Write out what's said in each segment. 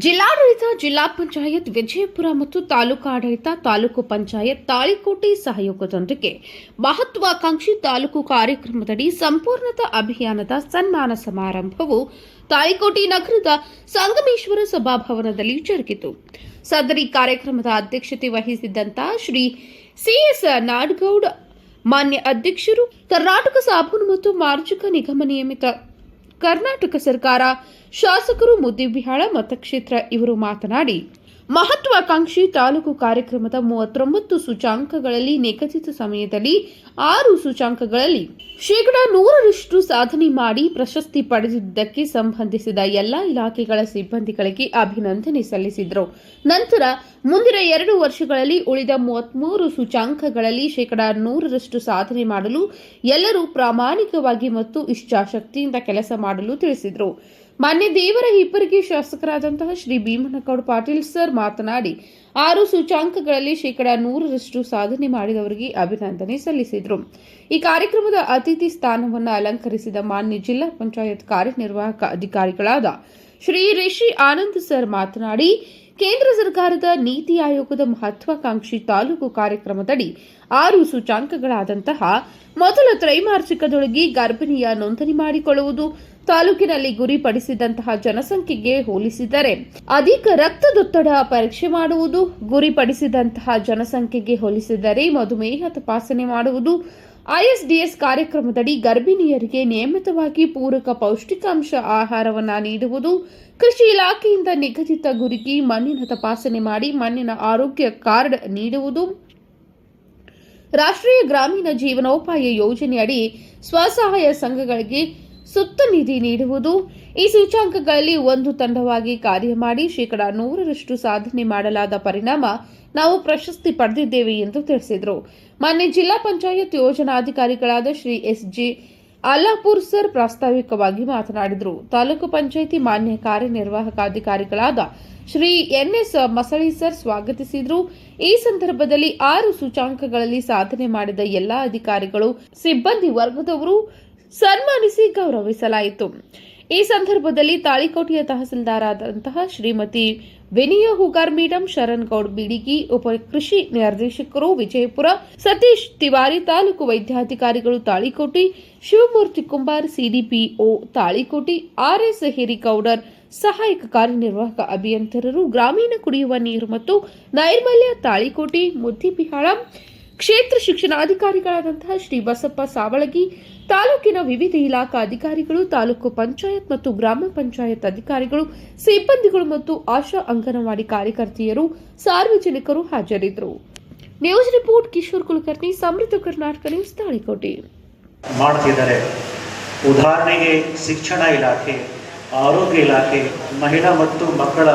ಜಿಲ್ಲಾಡಳಿತ, ಜಿಲ್ಲಾ ಪಂಚಾಯತ್ ವಿಜಯಪುರ ಮತ್ತು ತಾಲೂಕಾಡಳಿತ, ತಾಲೂಕು ಪಂಚಾಯತ್ ತಾಳಿಕೋಟೆ ಸಹಯೋಗದೊಂದಿಗೆ ಮಹತ್ವಾಕಾಂಕ್ಷಿ ತಾಲೂಕು ಕಾರ್ಯಕ್ರಮದಡಿ ಸಂಪೂರ್ಣತಾ ಅಭಿಯಾನದ ಸನ್ಮಾನ ಸಮಾರಂಭವು ತಾಳಿಕೋಟೆ ನಗರದ ಸಂಗಮೇಶ್ವರ ಸಭಾಭವನದಲ್ಲಿ ಜರುಗಿತು. ಸದರಿ ಕಾರ್ಯಕ್ರಮದ ಅಧ್ಯಕ್ಷತೆ ವಹಿಸಿದ್ದಂತ ಶ್ರೀ ಸಿಎಸ್ ನಾಡಗೌಡ ಮಾನ್ಯ ಅಧ್ಯಕ್ಷರು, ಕರ್ನಾಟಕ ಸಾಬೂನು ಮತ್ತು ಮಾರ್ಜಕ ನಿಗಮ ನಿಯಮಿತ ಕರ್ನಾಟಕ ಸರ್ಕಾರ ಶಾಸಕರು ಮುದ್ದೇಬಿಹಾಳ ಮತಕ್ಷೇತ್ರ ಇವರು ಮಾತನಾಡಿ, ಮಹತ್ವಾಕಾಂಕ್ಷಿ ತಾಲೂಕು ಕಾರ್ಯಕ್ರಮದ 39 ಸೂಚ್ಯಂಕಗಳಲ್ಲಿ ನಿಗದಿತ ಸಮಯದಲ್ಲಿ 6 ಸೂಚ್ಯಂಕಗಳಲ್ಲಿ 100% ಸಾಧನೆ ಮಾಡಿ ಪ್ರಶಸ್ತಿ ಪಡೆದಿದ್ದಕ್ಕೆ ಸಂಬಂಧಿಸಿದ ಎಲ್ಲಾ ಇಲಾಖೆಗಳ ಸಿಬ್ಬಂದಿಗಳಿಗೆ ಅಭಿನಂದನೆ ಸಲ್ಲಿಸಿದರು. ನಂತರ ಮುಂದಿನ 2 ವರ್ಷಗಳಲ್ಲಿ ಉಳಿದ 33 ಸೂಚ್ಯಂಕಗಳಲ್ಲಿ 100% ಸಾಧನೆ ಮಾಡಲು ಎಲ್ಲರೂ ಪ್ರಾಮಾಣಿಕವಾಗಿ ಮತ್ತು ಇಚ್ಛಾಶಕ್ತಿಯಿಂದ ಕೆಲಸ ಮಾಡಲು ತಿಳಿಸಿದರು. ಮಾನ್ಯ ದೇವರ ಹಿಪ್ಪರಗಿ ಶಾಸಕರಾದಂತಹ ಶ್ರೀ ಭೀಮನಗೌಡ ಪಾಟೀಲ್ ಸರ್ ಮಾತನಾಡಿ, 6 ಸೂಚ್ಯಂಕಗಳಲ್ಲಿ 100% ಸಾಧನೆ ಮಾಡಿದವರಿಗೆ ಅಭಿನಂದನೆ ಸಲ್ಲಿಸಿದರು. ಈ ಕಾರ್ಯಕ್ರಮದ ಅತಿಥಿ ಸ್ಥಾನವನ್ನು ಅಲಂಕರಿಸಿದ ಮಾನ್ಯ ಜಿಲ್ಲಾ ಪಂಚಾಯತ್ ಕಾರ್ಯನಿರ್ವಾಹಕ ಅಧಿಕಾರಿಗಳಾದ ಶ್ರೀ ರಿಷಿ ಆನಂದ್ ಸರ್ ಮಾತನಾಡಿ, ಕೇಂದ್ರ ಸರ್ಕಾರದ ನೀತಿ ಆಯೋಗದ ಮಹತ್ವಾಕಾಂಕ್ಷಿ ತಾಲೂಕು ಕಾರ್ಯಕ್ರಮದಡಿ 6 ಸೂಚ್ಯಂಕಗಳಾದಂತಹ ಮೊದಲ ತ್ರೈಮಾಸಿಕದೊಳಗೆ ಗರ್ಭಿಣಿಯ ನೋಂದಣಿ ಮಾಡಿಕೊಳ್ಳುವುದು, ತಾಲೂಕಿನಲ್ಲಿ ಗುರಿಪಡಿಸಿದಂತಹ ಜನಸಂಖ್ಯೆಗೆ ಹೋಲಿಸಿದರೆ ಅಧಿಕ ರಕ್ತದೊತ್ತಡ ಪರೀಕ್ಷೆ ಮಾಡುವುದು, ಗುರಿಪಡಿಸಿದಂತಹ ಜನಸಂಖ್ಯೆಗೆ ಹೋಲಿಸಿದರೆ ಮಧುಮೇಹ ತಪಾಸಣೆ ಮಾಡುವುದು, ಐಎಸ್ಡಿಎಸ್ ಕಾರ್ಯಕ್ರಮದಡಿ ಗರ್ಭಿಣಿಯರಿಗೆ ನಿಯಮಿತವಾಗಿ ಪೂರಕ ಪೌಷ್ಟಿಕಾಂಶ ಆಹಾರವನ್ನು ನೀಡುವುದು, ಕೃಷಿ ಇಲಾಖೆಯಿಂದ ನಿಗದಿತ ಗುರಿಗೆ ಮಣ್ಣಿನ ತಪಾಸಣೆ ಮಾಡಿ ಮಣ್ಣಿನ ಆರೋಗ್ಯ ಕಾರ್ಡ್ ನೀಡುವುದು, ರಾಷ್ಟ್ರೀಯ ಗ್ರಾಮೀಣ ಜೀವನೋಪಾಯ ಯೋಜನೆಯಡಿ ಸ್ವಸಹಾಯ ಸಂಘಗಳಿಗೆ ಸುತ್ತ ನಿಧಿ ನೀಡುವುದು. ಈ ಸೂಚ್ಯಂಕಗಳಲ್ಲಿ ಒಂದು ತಂಡವಾಗಿ ಕಾರ್ಯ ಮಾಡಿ 100% ಸಾಧನೆ ಮಾಡಲಾದ ಪರಿಣಾಮ ನಾವು ಪ್ರಶಸ್ತಿ ಪಡೆದಿದ್ದೇವೆ ಎಂದು ತಿಳಿಸಿದರು. ಮಾನ್ಯ ಜಿಲ್ಲಾ ಪಂಚಾಯತ್ ಯೋಜನಾಧಿಕಾರಿಗಳಾದ ಶ್ರೀ ಎಸ್.ಜಿ. ಅಲ್ಲಾಪುರ್ ಸರ್ ಪ್ರಾಸ್ತಾವಿಕವಾಗಿ ಮಾತನಾಡಿದರು. ತಾಲೂಕು ಪಂಚಾಯಿತಿ ಮಾನ್ಯ ಕಾರ್ಯನಿರ್ವಾಹಕ ಅಧಿಕಾರಿಗಳಾದ ಶ್ರೀ ಎನ್.ಎಸ್. ಮಸಳಿ ಸರ್ ಸ್ವಾಗತಿಸಿದರು. ಈ ಸಂದರ್ಭದಲ್ಲಿ 6 ಸೂಚ್ಯಂಕಗಳಲ್ಲಿ ಸಾಧನೆ ಮಾಡಿದ ಎಲ್ಲಾ ಅಧಿಕಾರಿಗಳು, ಸಿಬ್ಬಂದಿ ವರ್ಗದವರು ಸನ್ಮಾನಿಸಿ ಗೌರವಿಸಲಾಯಿತು. ಈ ಸಂದರ್ಭದಲ್ಲಿ ತಾಳಿಕೋಟೆಯ ತಹಸೀಲ್ದಾರ್ ಆದಂತಹ ಶ್ರೀಮತಿ ವಿನಿಯ ಹುಗಾರ್ ಮೇಡಂ, ಶರಣ್ ಗೌಡ್ ಬಿಡಿಗಿ, ಉಪ ಕೃಷಿ ನಿರ್ದೇಶಕರು ವಿಜಯಪುರ, ಸತೀಶ್ ತಿವಾರಿ, ತಾಲೂಕು ವೈದ್ಯಾಧಿಕಾರಿಗಳು ತಾಳಿಕೋಟೆ, ಶಿವಮೂರ್ತಿ ಕುಂಬಾರ್, ಸಿಡಿಪಿಒ ತಾಳಿಕೋಟೆ, ಆರ್ಎಸ್ ಹಿರಿಗೌಡರ್, ಸಹಾಯಕ ಕಾರ್ಯನಿರ್ವಾಹಕ ಅಭಿಯಂತರರು, ಗ್ರಾಮೀಣ ಕುಡಿಯುವ ನೀರು ಮತ್ತು ನೈರ್ಮಲ್ಯ ತಾಳಿಕೋಟೆ, ಮುದ್ದೇಬಿಹಾಳ ಕ್ಷೇತ್ರ ಶಿಕ್ಷಣಾಧಿಕಾರಿಗಳಾದಂತಹ ಶ್ರೀ ಬಸಪ್ಪ ಸಾವಳಗಿ, ತಾಲೂಕಿನ ವಿವಿಧ ಇಲಾಖಾ ಅಧಿಕಾರಿಗಳು, ತಾಲೂಕು ಪಂಚಾಯತ್ ಮತ್ತು ಗ್ರಾಮ ಪಂಚಾಯತ್ ಅಧಿಕಾರಿಗಳು, ಸಿಬ್ಬಂದಿಗಳು ಮತ್ತು ಆಶಾ ಅಂಗನವಾಡಿ ಕಾರ್ಯಕರ್ತೆಯರು, ಸಾರ್ವಜನಿಕರು ಹಾಜರಿದ್ದರು. ನ್ಯೂಸ್ ರಿಪೋರ್ಟ್ ಕಿಶೋರ್ ಕುಲಕರ್ಣಿ, ಸಮೃದ್ಧ ಕರ್ನಾಟಕ ನ್ಯೂಸ್, ತಾಳಿಕೋಟೆ. ಮಾಡ್ತಿದ್ದಾರೆ. ಉದಾಹರಣೆಗೆ ಶಿಕ್ಷಣ ಇಲಾಖೆ, ಆರೋಗ್ಯ ಇಲಾಖೆ, ಮಹಿಳಾ ಮತ್ತು ಮಕ್ಕಳ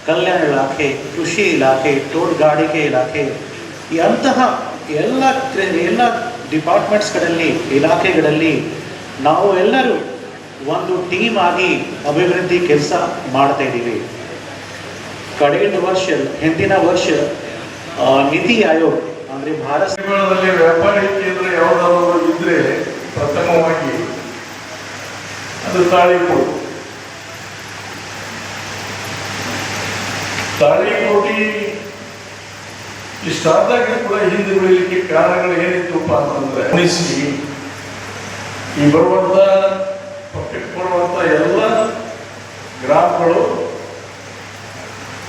ಕಲ್ಯಾಣ ಇಲಾಖೆ, ಕೃಷಿ ಇಲಾಖೆ, ತೋಟಗಾರಿಕೆ ಇಲಾಖೆ, ಅಂತಹ ಎಲ್ಲ ಡಿಪಾರ್ಟ್ಮೆಂಟ್ಸ್ಗಳಲ್ಲಿ, ಇಲಾಖೆಗಳಲ್ಲಿ ನಾವು ಎಲ್ಲರೂ ಒಂದು ಟೀಮ್ ಆಗಿ ಅಭಿವೃದ್ಧಿ ಕೆಲಸ ಮಾಡ್ತಾ ಇದ್ದೀವಿ. ಹಿಂದಿನ ವರ್ಷ ನೀತಿ ಆಯೋಗ ಅಂದರೆ ಭಾರತದಲ್ಲಿ ವ್ಯಾಪಾರಿ ಕೇಂದ್ರ ಯಾವುದಾದ್ರು ಇದ್ರೆ ಪ್ರಥಮವಾಗಿ ಅದು ತಾಳಿಕೋಟೆ ಇಷ್ಟಾದಾಗ ಕೂಡ ಹಿಂದೆ ಉಳಿಲಿಕ್ಕೆ ಕಾರಣಗಳು ಏನಿತ್ತುಪ್ಪ ಅಂತಂದ್ರೆ, ಈ ಪಕ್ಕಕ್ಕೆ ಬರುವಂತ ಎಲ್ಲ ಗ್ರಾಮಗಳು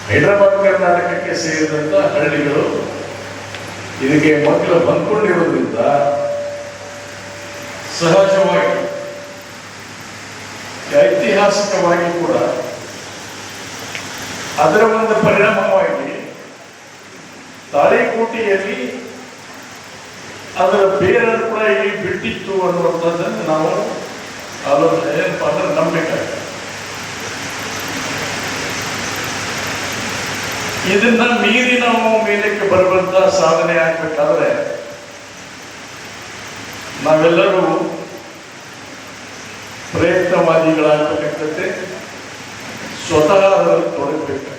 ಹೈದರಾಬಾದ್ ಕರ್ನಾಟಕಕ್ಕೆ ಸೇರಿದಂತ ಹಳ್ಳಿಗಳು ಇದಕ್ಕೆ ಮಕ್ಕಳು ಬಂದ್ಕೊಂಡಿರೋದ್ರಿಂದ ಸಹಜವಾಗಿ ಐತಿಹಾಸಿಕವಾಗಿ ಕೂಡ ಅದರ ಒಂದು ಪರಿಣಾಮವಾಗಿ ತಾಳಿಕೋಟೆಯಲ್ಲಿ ಅದರ ಬೇರನ್ನು ಕೂಡ ಇಲ್ಲಿ ಬಿಟ್ಟಿತ್ತು ಅನ್ನುವಂಥದ್ದನ್ನು ನಾವು ಆಲೋಚನೆ ಏನಪ್ಪ ಅಂದ್ರೆ ನಂಬಬೇಕಾಗಿದೆ. ಇದನ್ನ ಮೀರಿ ನಾವು ಮೇಲಕ್ಕೆ ಬರುವಂತ ಸಾಧನೆ ಆಗ್ಬೇಕಾದ್ರೆ ನಾವೆಲ್ಲರೂ ಪ್ರಯತ್ನವಾದಿಗಳಾಗಬೇಕಾಗ್ತದೆ, ಸ್ವತಃ ಅದರಲ್ಲಿ ತೊಡಗಬೇಕಾಗ್ತದೆ.